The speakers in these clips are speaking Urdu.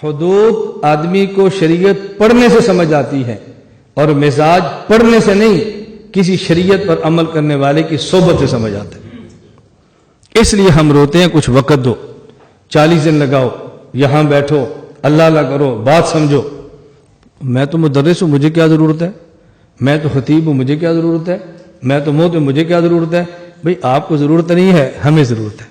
حدود آدمی کو شریعت پڑھنے سے سمجھ آتی ہے اور مزاج پڑھنے سے نہیں، کسی شریعت پر عمل کرنے والے کی صحبت سے سمجھ آتا ہے۔ اس لیے ہم روتے ہیں کچھ وقت دو، 40 دن لگاؤ، یہاں بیٹھو، اللہ اللہ کرو، بات سمجھو۔ میں تو مدرس ہوں، مجھے کیا ضرورت ہے؟ میں تو خطیب ہوں، مجھے کیا ضرورت ہے؟ میں تو موت ہوں، مجھے کیا ضرورت ہے؟ بھئی آپ کو ضرورت نہیں ہے، ہمیں ضرورت ہے۔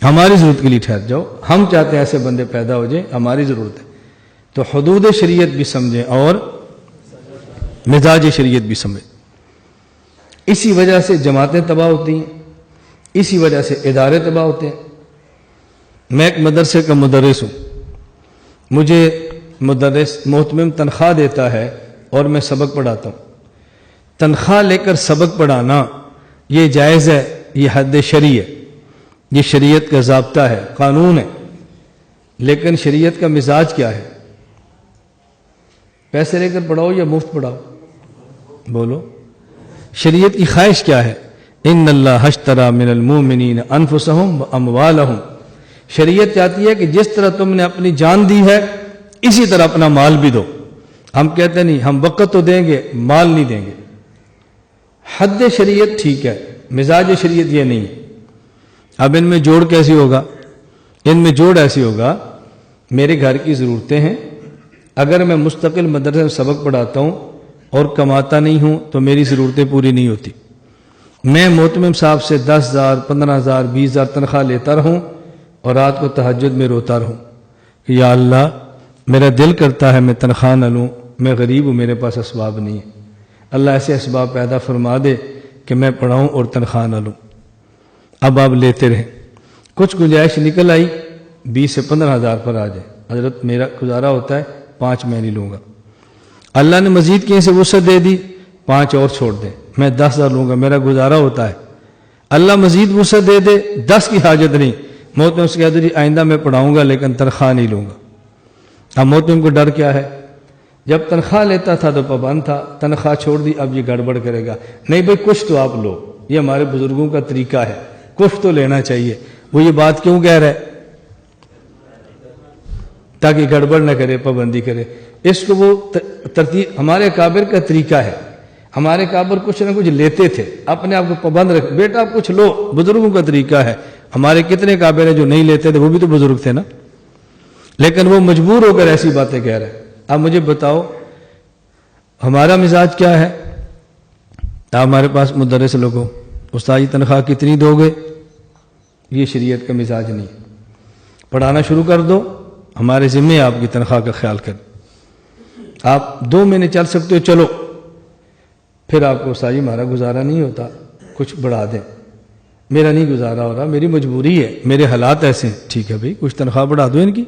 ہماری ضرورت کے لیے ٹھہر جاؤ، ہم چاہتے ہیں ایسے بندے پیدا ہو جائیں، ہماری ضرورت ہے۔ تو حدود شریعت بھی سمجھیں اور مزاج شریعت بھی سمجھیں۔ اسی وجہ سے جماعتیں تباہ ہوتی ہیں، اسی وجہ سے ادارے تباہ ہوتے ہیں۔ میں ایک مدرسے کا مدرس ہوں، مجھے مدرس محتمم تنخواہ دیتا ہے اور میں سبق پڑھاتا ہوں۔ تنخواہ لے کر سبق پڑھانا یہ جائز ہے، یہ حد شرعی ہے، یہ شریعت کا ضابطہ ہے، قانون ہے۔ لیکن شریعت کا مزاج کیا ہے؟ پیسے لے کر پڑھاؤ یا مفت پڑھاؤ؟ بولو، شریعت کی خواہش کیا ہے؟ ان اللہ اشتری من المؤمنین انفسهم واموالهم۔ شریعت چاہتی ہے کہ جس طرح تم نے اپنی جان دی ہے اسی طرح اپنا مال بھی دو۔ ہم کہتے نہیں، ہم وقت تو دیں گے، مال نہیں دیں گے۔ حد شریعت ٹھیک ہے، مزاج شریعت یہ نہیں ہے۔ اب ان میں جوڑ کیسی ہوگا؟ ان میں جوڑ ایسی ہوگا، میرے گھر کی ضرورتیں ہیں، اگر میں مستقل مدرسے میں سبق پڑھاتا ہوں اور کماتا نہیں ہوں تو میری ضرورتیں پوری نہیں ہوتی۔ میں محتمم صاحب سے 10,000 15,000 20,000 تنخواہ لیتا رہوں اور رات کو تہجد میں روتا رہوں کہ یا اللہ میرا دل کرتا ہے میں تنخواہ نہ لوں، میں غریب ہوں، میرے پاس اسباب نہیں ہے، اللہ ایسے اسباب پیدا فرما دے کہ میں پڑھاؤں اور تنخواہ نہ لوں۔ اب آپ لیتے رہیں، کچھ گنجائش نکل آئی 20 سے 15,000 پر آ جائے، حضرت میرا گزارا ہوتا ہے 5 میں نہیں لوں گا۔ اللہ نے مزید کہیں سے وسعت دے دی، 5 اور چھوڑ دیں، میں 10,000 لوں گا، میرا گزارا ہوتا ہے۔ اللہ مزید وسعت دے دے، 10 کی حاجت نہیں، محتمم سے کہہ دو جی آئندہ میں پڑھاؤں گا لیکن تنخواہ نہیں لوں گا۔ اب محتمم کو ڈر کیا ہے؟ جب تنخواہ لیتا تھا تو پابند تھا، تنخواہ چھوڑ دی اب یہ گڑبڑ کرے گا۔ نہیں بھائی کچھ تو آپ لو، یہ ہمارے بزرگوں کا طریقہ ہے، کچھ تو لینا چاہیے۔ وہ یہ بات کیوں کہہ رہے؟ تاکہ گڑبڑ نہ کرے، پابندی کرے۔ اس کو وہ ترتیب ہمارے اکابر کا طریقہ ہے۔ ہمارے اکابر کچھ نہ کچھ لیتے تھے، اپنے آپ کو پابند رکھ، بیٹا آپ کچھ لو، بزرگوں کا طریقہ ہے۔ ہمارے کتنے اکابر ہیں جو نہیں لیتے تھے، وہ بھی تو بزرگ تھے نا، لیکن وہ مجبور ہو کر ایسی باتیں کہہ رہے ہیں۔ اب مجھے بتاؤ ہمارا مزاج کیا ہے؟ ہمارے پاس مدرس لوگوں، استاد جی تنخواہ کتنی دو گے؟ یہ شریعت کا مزاج نہیں۔ پڑھانا شروع کر دو، ہمارے ذمہ آپ کی تنخواہ کا خیال کریں۔ آپ 2 مہینے چل سکتے ہو چلو، پھر آپ کو استاد جی ہمارا گزارا نہیں ہوتا، کچھ بڑھا دیں۔ میرا نہیں گزارا ہو رہا، میری مجبوری ہے، میرے حالات ایسے ہیں۔ ٹھیک ہے بھائی کچھ تنخواہ بڑھا دو ان کی۔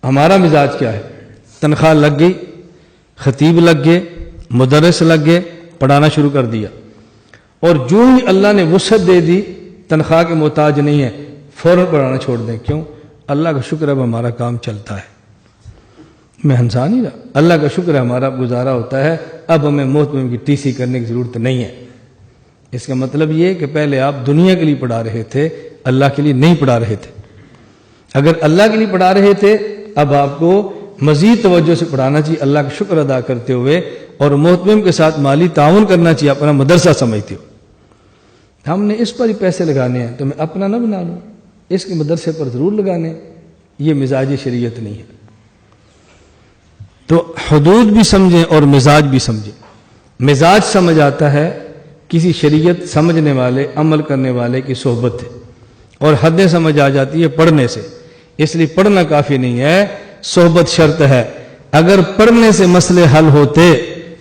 ہمارا مزاج کیا ہے؟ تنخواہ لگ گئی، خطیب لگ گئے، مدرس لگ گئے، پڑھانا شروع کر دیا، اور جو ہی اللہ نے وسعت دے دی، تنخواہ کے محتاج نہیں ہے، فوراً پڑھانا چھوڑ دیں۔ کیوں؟ اللہ کا شکر ہے اب ہمارا کام چلتا ہے، میں ہنسا نہیں رہا، اللہ کا شکر ہے ہمارا گزارا ہوتا ہے، اب ہمیں محتمم کی ٹی سی کرنے کی ضرورت نہیں ہے۔ اس کا مطلب یہ کہ پہلے آپ دنیا کے لیے پڑھا رہے تھے، اللہ کے لیے نہیں پڑھا رہے تھے۔ اگر اللہ کے لیے پڑھا رہے تھے اب آپ کو مزید توجہ سے پڑھانا چاہیے، اللہ کا شکر ادا کرتے ہوئے، اور محتمم کے ساتھ مالی تعاون کرنا چاہیے، اپنا مدرسہ سمجھتے ہو۔ ہم نے اس پر ہی پیسے لگانے ہیں تو میں اپنا نہ بنا لوں، اس کے مدرسے پر ضرور لگانے۔ یہ مزاج شریعت نہیں ہے۔ تو حدود بھی سمجھیں اور مزاج بھی سمجھیں۔ مزاج سمجھ آتا ہے کسی شریعت سمجھنے والے، عمل کرنے والے کی صحبت ہے، اور حدیں سمجھ آ جاتی ہے پڑھنے سے۔ اس لیے پڑھنا کافی نہیں ہے، صحبت شرط ہے۔ اگر پڑھنے سے مسئلے حل ہوتے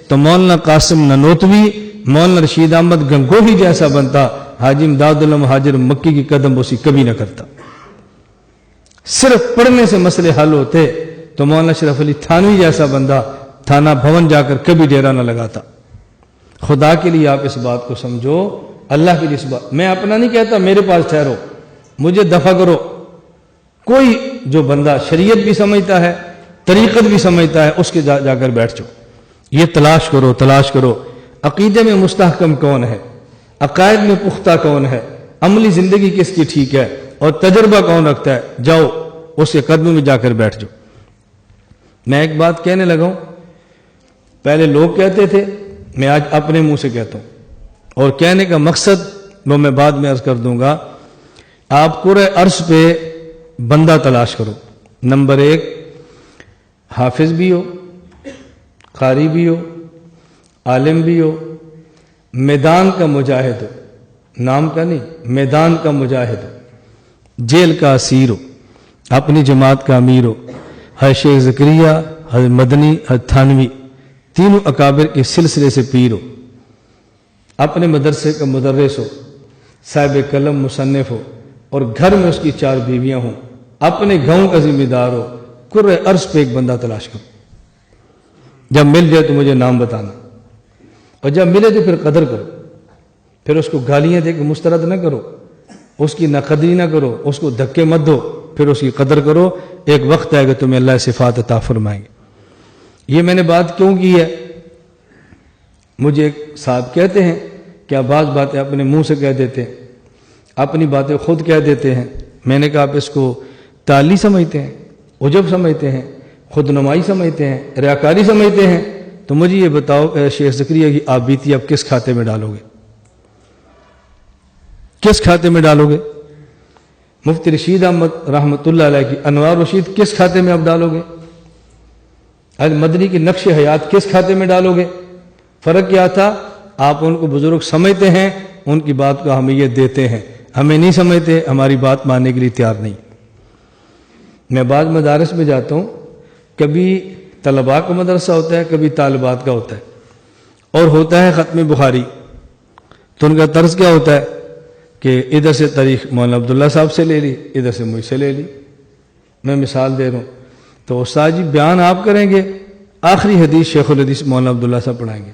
تو مولانا قاسم ننوتوی، مولانا رشید احمد گنگوہی جیسا بنتا، حاجی امداد اللہ مہاجر مکی کی قدم بوسی کبھی نہ کرتا۔ صرف پڑھنے سے مسئلے حل ہوتے تو مولانا شرف علی تھانوی جیسا بندہ تھانہ بھون جا کر کبھی ڈیرا نہ لگاتا۔ خدا کے لیے آپ اس بات کو سمجھو، اللہ کے لیے اس بات، میں اپنا نہیں کہتا میرے پاس ٹھہرو، مجھے دفع کرو۔ کوئی جو بندہ شریعت بھی سمجھتا ہے، طریقت بھی سمجھتا ہے، اس کے جا کر بیٹھ جاؤ، یہ تلاش کرو، تلاش کرو۔ عقیدے میں مستحکم کون ہے، عقائد میں پختہ کون ہے، عملی زندگی کس کی ٹھیک ہے، اور تجربہ کون رکھتا ہے، جاؤ اس کے قدموں میں جا کر بیٹھ جاؤ. میں ایک بات کہنے لگا ہوں، پہلے لوگ کہتے تھے، میں آج اپنے منہ سے کہتا ہوں، اور کہنے کا مقصد وہ میں بعد میں عرض کر دوں گا. آپ پورے عرض پہ بندہ تلاش کرو. نمبر 1 حافظ بھی ہو، قاری بھی ہو، عالم بھی ہو، میدان کا مجاہد ہو، نام کا نہیں، میدان کا مجاہد ہو، جیل کا اسیر ہو، اپنی جماعت کا امیر ہو، حضرت شیخ زکریا، حضرت مدنی، حضرت تھانوی، تینوں اکابر کے سلسلے سے پیر ہو، اپنے مدرسے کا مدرس ہو، صاحب قلم مصنف ہو، اور گھر میں اس کی 4 بیویاں ہوں، اپنے گاؤں کا ذمہ دار ہو. کرے عرض پہ ایک بندہ تلاش کرو. جب مل جائے تو مجھے نام بتانا، اور جب ملے تو پھر قدر کرو. پھر اس کو گالیاں دے کے مسترد نہ کرو، اس کی ناقدری نہ کرو، اس کو دھکے مت دو، پھر اس کی قدر کرو. ایک وقت آئے گا تمہیں اللہ صفات عطا فرمائیں گے. یہ میں نے بات کیوں کی ہے؟ مجھے ایک صاحب کہتے ہیں کیا بعض باتیں اپنے منہ سے کہہ دیتے ہیں، اپنی باتیں خود کہہ دیتے ہیں. میں نے کہا آپ اس کو تعلی سمجھتے ہیں، عجب سمجھتے ہیں، خود نمائی سمجھتے ہیں، ریاکاری سمجھتے ہیں؟ تو مجھے یہ بتاؤ کہ شیخ زکریا کی آپ بیتی اب کس کھاتے میں ڈالو گے؟ کس کھاتے میں ڈالو گے؟ مفتی رشید احمد رحمۃ اللہ علیہ کی انوار رشید کس کھاتے میں اب ڈالو گے؟ حضرت مدنی کی نقش حیات کس کھاتے میں ڈالو گے؟ فرق کیا تھا؟ آپ ان کو بزرگ سمجھتے ہیں، ان کی بات کو اہمیت دیتے ہیں، ہمیں نہیں سمجھتے، ہماری بات ماننے کے لیے تیار نہیں. میں بعض مدارس میں جاتا ہوں، کبھی طلباء کا مدرسہ ہوتا ہے، کبھی طالبات کا ہوتا ہے، اور ہوتا ہے ختم بخاری. تو ان کا طرز کیا ہوتا ہے کہ ادھر سے تاریخ مولانا عبداللہ صاحب سے لے لی، ادھر سے مجھ سے لے لی. میں مثال دے رہا ہوں. تو استاد جی بیان آپ کریں گے، آخری حدیث شیخ الحدیث مولانا عبداللہ صاحب پڑھائیں گے.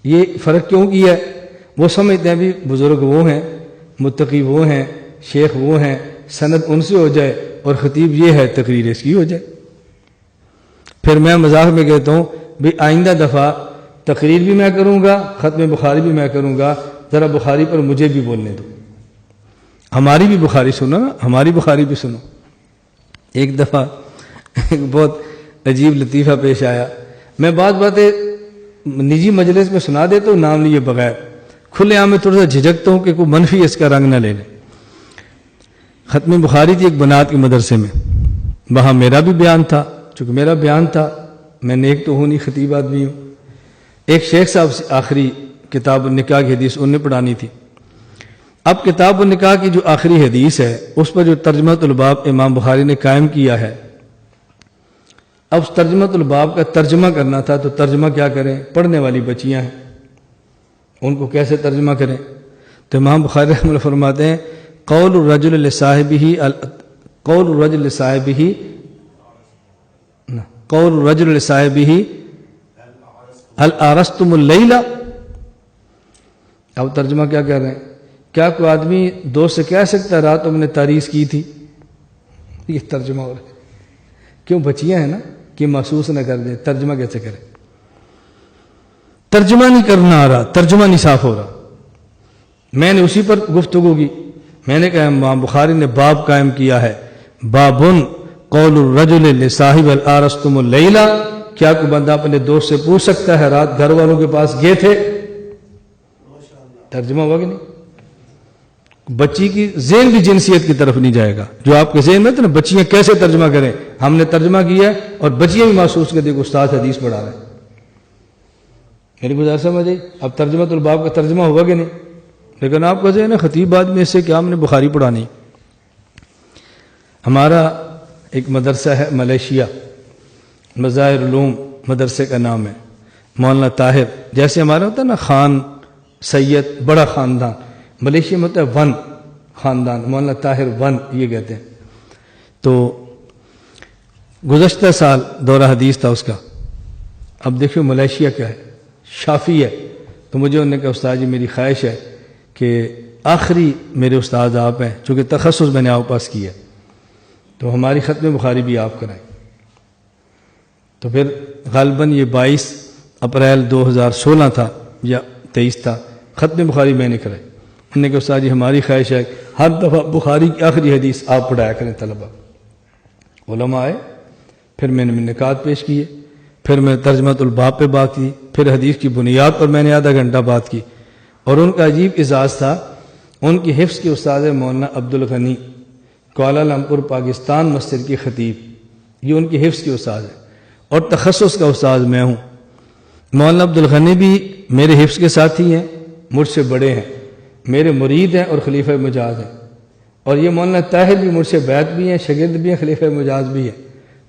یہ فرق کیوں کیا ہے؟ وہ سمجھتے ہیں بھی بزرگ وہ ہیں، متقی وہ ہیں، شیخ وہ ہیں، سند ان سے ہو جائے، اور خطیب یہ ہے، تقریر اس کی ہو جائے. پھر میں مذاق میں کہتا ہوں بھی آئندہ دفعہ تقریر بھی میں کروں گا، ختم بخاری بھی میں کروں گا، ذرا بخاری پر مجھے بھی بولنے دو، ہماری بھی بخاری سنو نا، ہماری بخاری بھی سنو. ایک دفعہ ایک بہت عجیب لطیفہ پیش آیا. میں بعض باتیں نجی مجلس میں سنا دیتا ہوں نام لیے بغیر، کھلے عام میں تھوڑا سا جھجکتا ہوں کہ کوئی منفی اس کا رنگ نہ لے لیں. ختم بخاری تھی ایک بنات کے مدرسے میں، وہاں میرا بھی بیان تھا. چونکہ میرا بیان تھا، میں نیک تو ہوں نہیں، خطیب آدمی ہوں. ایک شیخ صاحب سے آخری کتاب النکاح کی حدیث انہیں پڑھانی تھی. اب کتاب النکاح کی جو آخری حدیث ہے اس پر جو ترجمہ الباب امام بخاری نے قائم کیا ہے، اب ترجمہ الباب کا ترجمہ کرنا تھا. تو ترجمہ کیا کریں؟ پڑھنے والی بچیاں ہیں، ان کو کیسے ترجمہ کریں؟ تو امام بخاری رحمہ اللہ فرماتے ہیں قول الرجل لصاحبہ هل ارستم اللیلہ. اب ترجمہ کیا کہہ رہے ہیں؟ کیا کوئی آدمی دوست سے کہہ سکتا ہے رات تم نے تاریخ کی تھی؟ یہ ترجمہ ہو رہا ہے. کیوں؟ بچیاں ہیں نا، کہ محسوس نہ کر دیں. ترجمہ کیسے کریں؟ ترجمہ نہیں کرنا آ رہا، ترجمہ نہیں صاف ہو رہا. میں نے اسی پر گفتگو کی. میں نے کہا امام بخاری نے باب قائم کیا ہے، بابن قول الرجل لصاحب الارستم اللیلہ. کیا کوئی بندہ اپنے دوست سے پوچھ سکتا ہے رات گھر والوں کے پاس گئے تھے؟ ترجمہ ہوگا کہ نہیں؟ بچی کی ذہن بھی جنسیت کی طرف نہیں جائے گا. جو آپ کے ذہن میں تھا نا بچیاں کیسے ترجمہ کریں، ہم نے ترجمہ کیا ہے، اور بچیاں بھی محسوس کر دیں کہ استاد حدیث پڑھا رہے ہیں. میری گزارش سمجھ آئی؟ اب ترجمہ الباب کا ترجمہ ہوگا کہ نہیں؟ لیکن آپ کا ذہن ہے خطیب آدمی اس سے کیا ہم نے بخاری پڑھانی. ہمارا ایک مدرسہ ہے ملیشیا، مظاہر علوم مدرسے کا نام ہے، مولانا طاہر. جیسے ہمارا ہوتا ہے نا خان سید، بڑا خاندان، ملیشیا میں ہوتا ہے ون خاندان، مولانا طاہر ون یہ کہتے ہیں. تو گزشتہ سال دورہ حدیث تھا اس کا. اب دیکھو ملیشیا کیا ہے، شافی ہے. تو مجھے انہوں نے کہا استاد جی میری خواہش ہے کہ آخری میرے استاد آپ ہیں، چونکہ تخصص میں نے آپ پاس کیا ہے، تو ہماری ختم بخاری بھی آپ کرائیں. تو پھر غالباً یہ 22 اپریل 2016 تھا یا 23 تھا، ختم بخاری میں نے کرائی. انہوں نے کہا استاد جی ہماری خواہش ہے ہر دفعہ بخاری کی آخری حدیث آپ پڑھایا کریں طلبہ. علماء آئے، پھر میں نے نکات پیش کیے، پھر میں ترجمۃ الباب پہ بات کی، پھر حدیث کی بنیاد پر میں نے آدھا گھنٹہ بات کی۔ اور ان کا عجیب اعزاز تھا، ان کی حفظ کے استاد مولانا عبد الغنی، کوالالمپور پاکستان مسجد کی خطیب، یہ ان کی حفظ کے استاد ہے، اور تخصص کا استاد میں ہوں۔ مولانا عبد الغنی بھی میرے حفظ کے ساتھی ہیں، مجھ سے بڑے ہیں، میرے مرید ہیں اور خلیفہ مجاز ہیں، اور یہ مولانا طاہر بھی مجھ سے بیعت بھی ہیں، شاگرد بھی ہیں، خلیفہ مجاز بھی ہیں۔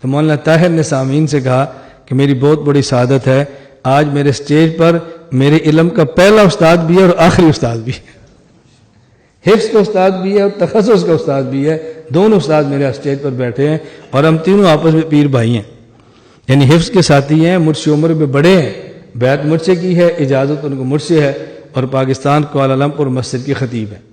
تو مولانا طاہر نے سامعین سے کہا کہ میری بہت بڑی سعادت ہے، آج میرے سٹیج پر میرے علم کا پہلا استاد بھی ہے اور آخری استاد بھی ہے، حفظ کا استاد بھی ہے اور تخصص کا استاد بھی ہے، دونوں استاد میرے اسٹیج پر بیٹھے ہیں، اور ہم تینوں آپس میں پیر بھائی ہیں، یعنی حفظ کے ساتھی ہیں، مجھ سے عمر میں بڑے ہیں، بیعت مجھ سے کی ہے، اجازت ان کو مجھ سے ہے، اور پاکستان کوالالمپور مسجد کی خطیب ہے۔